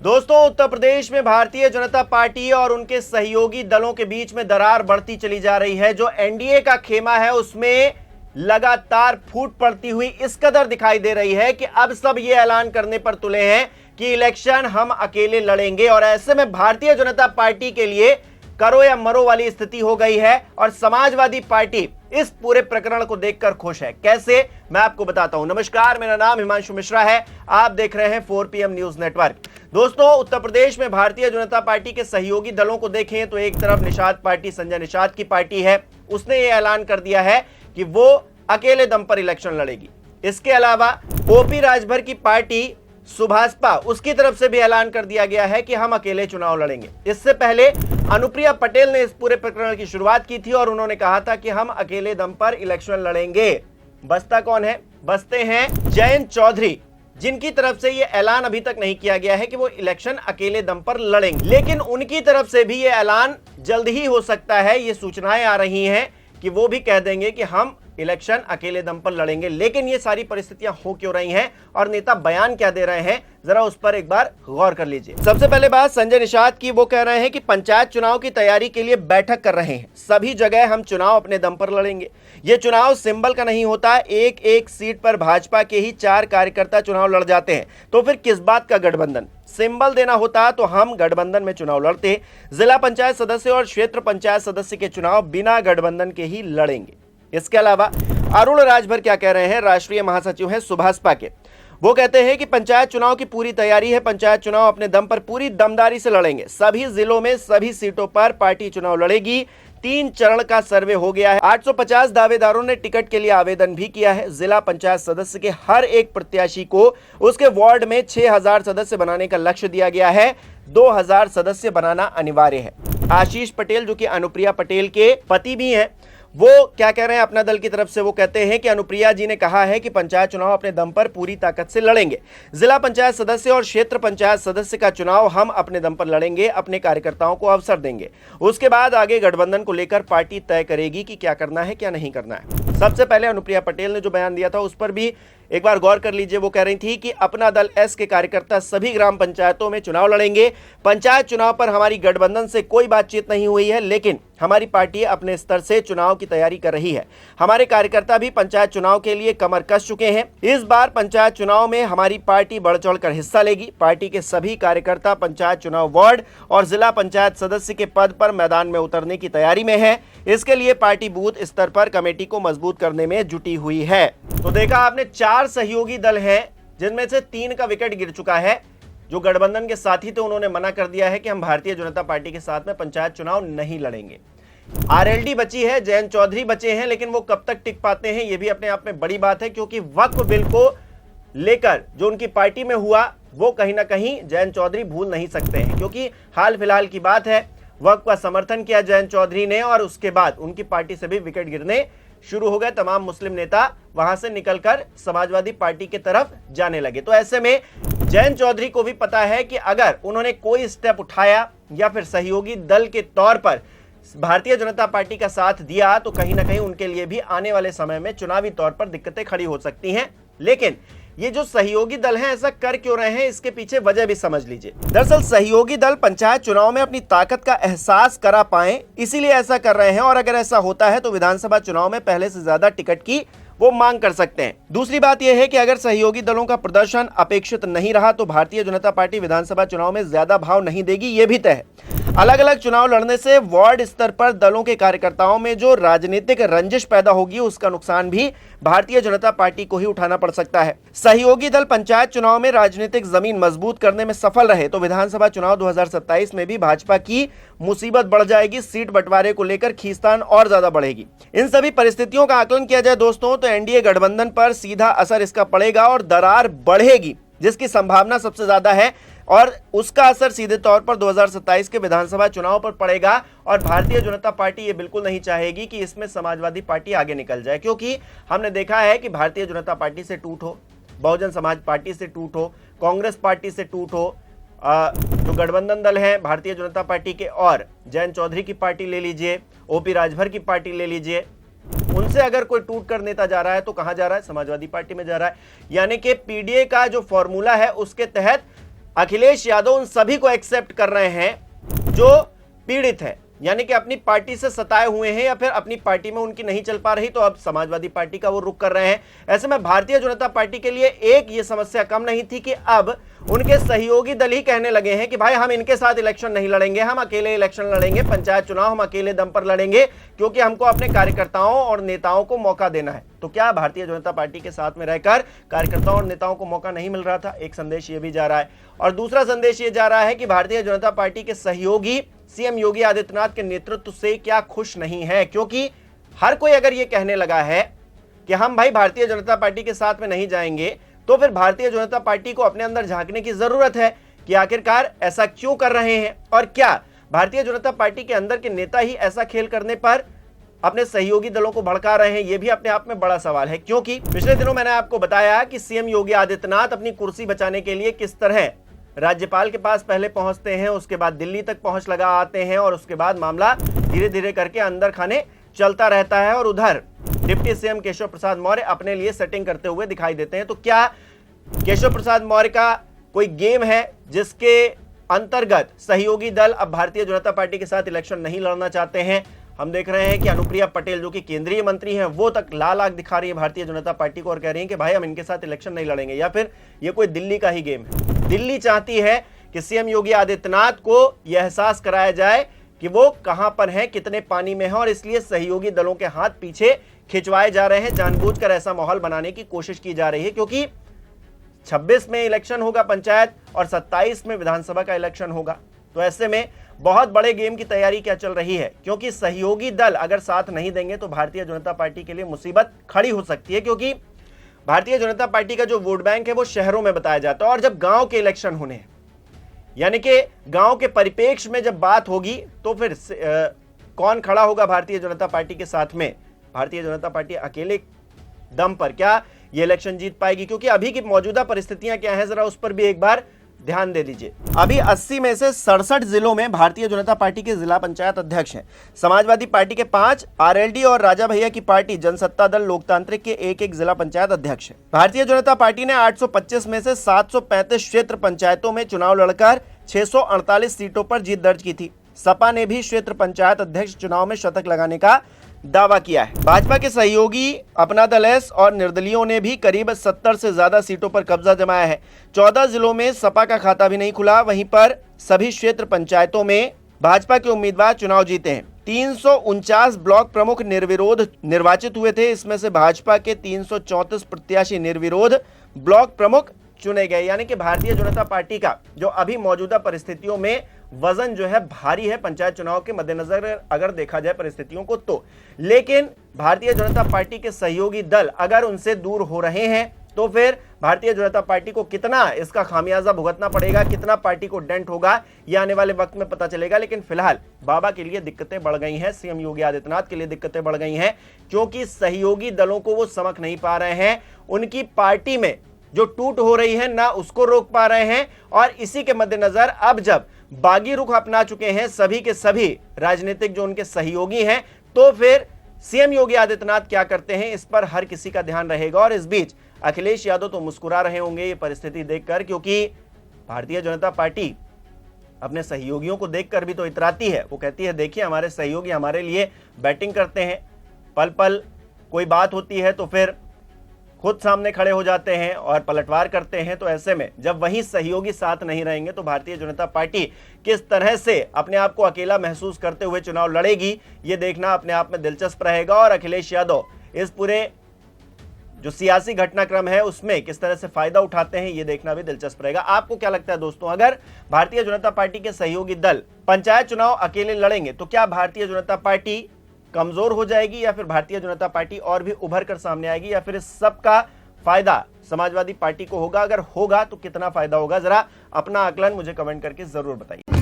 दोस्तों, उत्तर प्रदेश में भारतीय जनता पार्टी और उनके सहयोगी दलों के बीच में दरार बढ़ती चली जा रही है। जो एनडीए का खेमा है उसमें लगातार फूट पड़ती हुई इस कदर दिखाई दे रही है कि अब सब ये ऐलान करने पर तुले हैं कि इलेक्शन हम अकेले लड़ेंगे। और ऐसे में भारतीय जनता पार्टी के लिए करो या मरो वाली स्थिति हो गई है और समाजवादी पार्टी इस पूरे प्रकरण को देखकर खुश है। कैसे, मैं आपको बताता हूं। नमस्कार, मेरा नाम हिमांशु मिश्रा है। आप देख रहे हैं 4 PM न्यूज नेटवर्क। दोस्तों, उत्तर प्रदेश में भारतीय जनता पार्टी के सहयोगी दलों को देखें तो एक तरफ निषाद पार्टी, संजय निषाद की पार्टी है, उसने ये ऐलान कर दिया है कि वो अकेले दम पर इलेक्शन लड़ेगी। इसके अलावा ओपी राजभर की पार्टी सुभाषपा, उसकी तरफ से भी ऐलान कर दिया गया है कि हम अकेले चुनाव लड़ेंगे। इससे पहले अनुप्रिया पटेल ने इस पूरे प्रकरण की शुरुआत की थी और उन्होंने कहा था कि हम अकेले दम पर इलेक्शन लड़ेंगे। बसता कौन है? बसते हैं जयंत चौधरी, जिनकी तरफ से यह ऐलान अभी तक नहीं किया गया है कि वो इलेक्शन अकेले दम पर लड़ेंगे, लेकिन उनकी तरफ से भी यह ऐलान जल्द ही हो सकता है। ये सूचनाएं आ रही हैं कि वो भी कह देंगे कि हम इलेक्शन अकेले दम पर लड़ेंगे। लेकिन ये सारी परिस्थितियां हो क्यों रही हैं और नेता बयान क्या दे रहे हैं, जरा उस पर एक बार गौर कर लीजिए। सबसे पहले बात संजय निषाद की। वो कह रहे हैं कि पंचायत चुनाव की तैयारी के लिए बैठक कर रहे हैं। सभी जगह हम चुनाव अपने दम पर लड़ेंगे। ये चुनाव सिंबल का नहीं होता। एक एक सीट पर भाजपा के ही 4 कार्यकर्ता चुनाव लड़ जाते हैं, तो फिर किस बात का गठबंधन? सिंबल देना होता तो हम गठबंधन में चुनाव लड़ते। जिला पंचायत सदस्य और क्षेत्र पंचायत सदस्य के चुनाव बिना गठबंधन के ही लड़ेंगे। इसके अलावा अरुण राजभर क्या कह रहे हैं? राष्ट्रीय महासचिव हैं सुभाषपा के। वो कहते हैं कि पंचायत चुनाव की पूरी तैयारी है। पंचायत चुनाव अपने दम पर पूरी दमदारी से लड़ेंगे। सभी जिलों में सभी सीटों पर पार्टी चुनाव लड़ेगी। 3 चरण का सर्वे हो गया है। 850 दावेदारों ने टिकट के लिए आवेदन भी किया है। जिला पंचायत सदस्य के हर एक प्रत्याशी को उसके वार्ड में 6000 सदस्य बनाने का लक्ष्य दिया गया है। 2000 सदस्य बनाना अनिवार्य है। आशीष पटेल, जो कि अनुप्रिया पटेल के पति भी हैं, वो क्या कह रहे हैं अपना दल की तरफ से? वो कहते हैं कि अनुप्रिया जी ने कहा है कि पंचायत चुनाव अपने दम पर पूरी ताकत से लड़ेंगे। जिला पंचायत सदस्य और क्षेत्र पंचायत सदस्य का चुनाव हम अपने दम पर लड़ेंगे, अपने कार्यकर्ताओं को अवसर देंगे। उसके बाद आगे गठबंधन को लेकर पार्टी तय करेगी कि क्या करना है क्या नहीं करना है। सबसे पहले अनुप्रिया पटेल ने जो बयान दिया था उस पर भी एक बार गौर कर लीजिए। वो कह रही थी कि अपना दल एस के कार्यकर्ता सभी ग्राम पंचायतों में चुनाव लड़ेंगे। पंचायत चुनाव पर हमारी गठबंधन से कोई बातचीत नहीं हुई है, लेकिन हमारी पार्टी अपने स्तर से चुनाव की तैयारी कर रही है। हमारे कार्यकर्ता भी पंचायत चुनाव के लिए कमर कस चुके हैं। इस बार पंचायत चुनाव में हमारी पार्टी बढ़ चढ़कर हिस्सा लेगी। पार्टी के सभी कार्यकर्ता पंचायत चुनाव वार्ड और जिला पंचायत सदस्य के पद पर मैदान में उतरने की तैयारी में है। इसके लिए पार्टी बूथ स्तर पर कमेटी को मजबूत करने में जुटी हुई है। तो देखा आपने, 4 सहयोगी दल हैं जिनमें से 3 का विकेट गिर चुका है। जो गठबंधन के साथी थे उन्होंने मना कर दिया है कि हम भारतीय जनता पार्टी के साथ में पंचायत चुनाव नहीं लड़ेंगे। आरएलडी बची है, जयंत चौधरी बचे हैं, लेकिन वो कब तक टिक पाते हैं ये भी अपने आप में बड़ी बात है, क्योंकि वक्फ बिल को लेकर जो उनकी पार्टी में हुआ वो कहीं ना कहीं जयंत चौधरी भूल नहीं सकते हैं। क्योंकि हाल फिलहाल की बात है, वक्फ का समर्थन किया जयंत चौधरी ने और उसके बाद उनकी पार्टी से भी विकेट गिरने शुरू हो गए। तमाम मुस्लिम नेता वहां से निकलकर समाजवादी पार्टी की तरफ जाने लगे। तो ऐसे में जयंत चौधरी को भी पता है कि अगर उन्होंने कोई स्टेप उठाया या फिर सहयोगी दल के तौर पर भारतीय जनता पार्टी का साथ दिया तो कहीं ना कहीं उनके लिए भी आने वाले समय में चुनावी तौर पर दिक्कतें खड़ी हो सकती हैं। लेकिन ये जो सहयोगी दल हैं ऐसा कर क्यों रहे हैं, इसके पीछे वजह भी समझ लीजिए। दरअसल सहयोगी दल पंचायत चुनाव में अपनी ताकत का एहसास करा पाएं, इसीलिए ऐसा कर रहे हैं। और अगर ऐसा होता है तो विधानसभा चुनाव में पहले से ज्यादा टिकट की वो मांग कर सकते हैं। दूसरी बात यह है कि अगर सहयोगी दलों का प्रदर्शन अपेक्षित नहीं रहा तो भारतीय जनता पार्टी विधानसभा चुनाव में ज्यादा भाव नहीं देगी, ये भी तय है। अलग अलग चुनाव लड़ने से वार्ड स्तर पर दलों के कार्यकर्ताओं में जो राजनीतिक रंजिश पैदा होगी उसका नुकसान भी भारतीय जनता पार्टी को ही उठाना पड़ सकता है। सहयोगी दल पंचायत चुनाव में राजनीतिक जमीन मजबूत करने में सफल रहे तो विधानसभा चुनाव 2027 में भी भाजपा की मुसीबत बढ़ जाएगी। सीट बंटवारे को लेकर खींचतान और ज्यादा बढ़ेगी। इन सभी परिस्थितियों का आकलन किया जाए दोस्तों तो एनडीए गठबंधन पर सीधा असर इसका पड़ेगा और दरार बढ़ेगी, जिसकी संभावना सबसे ज्यादा है। और उसका असर सीधे तौर पर 2027 के विधानसभा चुनाव पर पड़ेगा। और भारतीय जनता पार्टी ये बिल्कुल नहीं चाहेगी कि इसमें समाजवादी पार्टी आगे निकल जाए, क्योंकि हमने देखा है कि भारतीय जनता पार्टी से टूट हो, बहुजन समाज पार्टी से टूट हो, कांग्रेस पार्टी से टूट हो, जो गठबंधन दल है भारतीय जनता पार्टी के और जयंत चौधरी की पार्टी ले लीजिए, ओपी राजभर की पार्टी ले लीजिए, उनसे अगर कोई टूट कर नेता जा रहा है तो कहां जा रहा है? समाजवादी पार्टी में जा रहा है। यानी कि पीडीए का जो फॉर्मूला है उसके तहत अखिलेश यादव उन सभी को एक्सेप्ट कर रहे हैं जो पीड़ित है, यानी कि अपनी पार्टी से सताए हुए हैं या फिर अपनी पार्टी में उनकी नहीं चल पा रही तो अब समाजवादी पार्टी का वो रुख कर रहे हैं। ऐसे में भारतीय जनता पार्टी के लिए एक ये समस्या कम नहीं थी कि अब उनके सहयोगी दल ही कहने लगे हैं कि भाई हम इनके साथ इलेक्शन नहीं लड़ेंगे, हम अकेले इलेक्शन लड़ेंगे, पंचायत चुनाव हम अकेले दम पर लड़ेंगे क्योंकि हमको अपने कार्यकर्ताओं और नेताओं को मौका देना है। तो क्या भारतीय जनता पार्टी के साथ में रहकर कार्यकर्ताओं और नेताओं को मौका नहीं मिल रहा था? एक संदेश ये भी जा रहा है। और दूसरा संदेश ये जा रहा है कि भारतीय जनता पार्टी के सहयोगी सीएम योगी आदित्यनाथ के नेतृत्व से क्या खुश नहीं है, क्योंकि हर कोई अगर ये कहने लगा है कि हम भाई भारतीय जनता पार्टी के साथ में नहीं जाएंगे, तो फिर भारतीय जनता पार्टी को अपने अंदर झांकने की जरूरत है कि आखिरकार ऐसा क्यों कर रहे हैं और क्या भारतीय जनता पार्टी के अंदर के नेता ही ऐसा खेल करने पर अपने सहयोगी दलों को भड़का रहे हैं। यह भी अपने आप में बड़ा सवाल है, क्योंकि पिछले दिनों मैंने आपको बताया कि सीएम योगी आदित्यनाथ अपनी कुर्सी बचाने के लिए किस तरह राज्यपाल के पास पहले पहुंचते हैं, उसके बाद दिल्ली तक पहुंच लगा आते हैं और उसके बाद मामला धीरे धीरे करके अंदर खाने चलता रहता है और उधर डिप्टी सीएम केशव प्रसाद मौर्य अपने लिए सेटिंग करते हुए दिखाई देते हैं। तो क्या केशव प्रसाद मौर्य का कोई गेम है जिसके अंतर्गत सहयोगी दल अब भारतीय जनता पार्टी के साथ इलेक्शन नहीं लड़ना चाहते हैं? हम देख रहे हैं कि अनुप्रिया पटेल जो कि केंद्रीय मंत्री हैं वो तक लाल आंख दिखा रही है भारतीय जनता पार्टी को और कह रही हैं कि भाई हम इनके साथ इलेक्शन नहीं लड़ेंगे, या फिर ये कोई दिल्ली का ही गेम है। दिल्ली चाहती है कि सीएम योगी आदित्यनाथ को यह एहसास कराया जाए कि वो कहां पर हैं, कितने पानी में हैं, और इसलिए सहयोगी दलों के हाथ पीछे खिंचवाए जा रहे हैं। जानबूझकर ऐसा माहौल बनाने की कोशिश की जा रही है, क्योंकि 26 में इलेक्शन होगा पंचायत और 27 में विधानसभा का इलेक्शन होगा। तो ऐसे में बहुत बड़े गेम की तैयारी क्या चल रही है, क्योंकि सहयोगी दल अगर साथ नहीं देंगे तो भारतीय जनता पार्टी के लिए मुसीबत खड़ी हो सकती है। क्योंकि भारतीय जनता पार्टी का जो वोट बैंक है वो शहरों में बताया जाता है, और जब गांव के इलेक्शन होने हैं, यानी कि गांव के परिप्रेक्ष्य में जब बात होगी तो फिर कौन खड़ा होगा भारतीय जनता पार्टी के साथ में? भारतीय जनता पार्टी अकेले दम पर क्या ये इलेक्शन जीत पाएगी? क्योंकि अभी की मौजूदा परिस्थितियां क्या हैं, जरा उस पर भी एक बार ध्यान दे दीजिए। अभी 80 में से 67 जिलों में भारतीय जनता पार्टी के जिला पंचायत अध्यक्ष हैं। समाजवादी पार्टी के 5, आरएलडी और राजा भैया की पार्टी जनसत्ता दल लोकतांत्रिक के एक जिला पंचायत अध्यक्ष हैं। भारतीय जनता पार्टी ने 825 में से 735 क्षेत्र पंचायतों में चुनाव लड़कर 648 सीटों पर जीत दर्ज की थी। सपा ने भी क्षेत्र पंचायत अध्यक्ष चुनाव में शतक लगाने का दावा किया है। भाजपा के सहयोगी अपना दल एस और निर्दलियों ने भी करीब 70 से ज्यादा सीटों पर कब्जा जमाया है। 14 जिलों में सपा का खाता भी नहीं खुला, वहीं पर सभी क्षेत्र पंचायतों में भाजपा के उम्मीदवार चुनाव जीते हैं। 349 ब्लॉक प्रमुख निर्विरोध निर्वाचित हुए थे, इसमें से भाजपा के 334 प्रत्याशी निर्विरोध ब्लॉक प्रमुख चुने गए। यानी कि भारतीय जनता पार्टी का जो अभी मौजूदा परिस्थितियों में वजन जो है भारी है पंचायत चुनाव के मद्देनजर अगर देखा जाए परिस्थितियों को तो। लेकिन भारतीय जनता पार्टी के सहयोगी दल अगर उनसे दूर हो रहे हैं तो फिर भारतीय जनता पार्टी को कितना इसका खामियाजा भुगतना पड़ेगा, कितना पार्टी को डेंट होगा, यह आने वाले वक्त में पता चलेगा। लेकिन फिलहाल बाबा के लिए दिक्कतें बढ़ गई हैं, सीएम योगी आदित्यनाथ के लिए दिक्कतें बढ़ गई हैं, क्योंकि सहयोगी दलों को वो समझ नहीं पा रहे हैं। उनकी पार्टी में जो टूट हो रही है ना उसको रोक पा रहे हैं, और इसी के मद्देनजर अब जब बागी रुख अपना चुके हैं सभी के सभी राजनीतिक जो उनके सहयोगी हैं, तो फिर सीएम योगी आदित्यनाथ क्या करते हैं इस पर हर किसी का ध्यान रहेगा। और इस बीच अखिलेश यादव तो मुस्कुरा रहे होंगे ये परिस्थिति देखकर, क्योंकि भारतीय जनता पार्टी अपने सहयोगियों को देखकर भी तो इतराती है। वो कहती है देखिए हमारे सहयोगी हमारे लिए बैटिंग करते हैं, पल पल कोई बात होती है तो फिर खुद सामने खड़े हो जाते हैं और पलटवार करते हैं। तो ऐसे में जब वही सहयोगी साथ नहीं रहेंगे तो भारतीय जनता पार्टी किस तरह से अपने आप को अकेला महसूस करते हुए चुनाव लड़ेगी, ये देखना अपने आप में दिलचस्प रहेगा। और अखिलेश यादव इस पूरे जो सियासी घटनाक्रम है उसमें किस तरह से फायदा उठाते हैं ये देखना भी दिलचस्प रहेगा। आपको क्या लगता है दोस्तों, अगर भारतीय जनता पार्टी के सहयोगी दल पंचायत चुनाव अकेले लड़ेंगे तो क्या भारतीय जनता पार्टी कमजोर हो जाएगी, या फिर भारतीय जनता पार्टी और भी उभर कर सामने आएगी, या फिर इस सब का फायदा समाजवादी पार्टी को होगा? अगर होगा तो कितना फायदा होगा, जरा अपना आकलन मुझे कमेंट करके जरूर बताइए।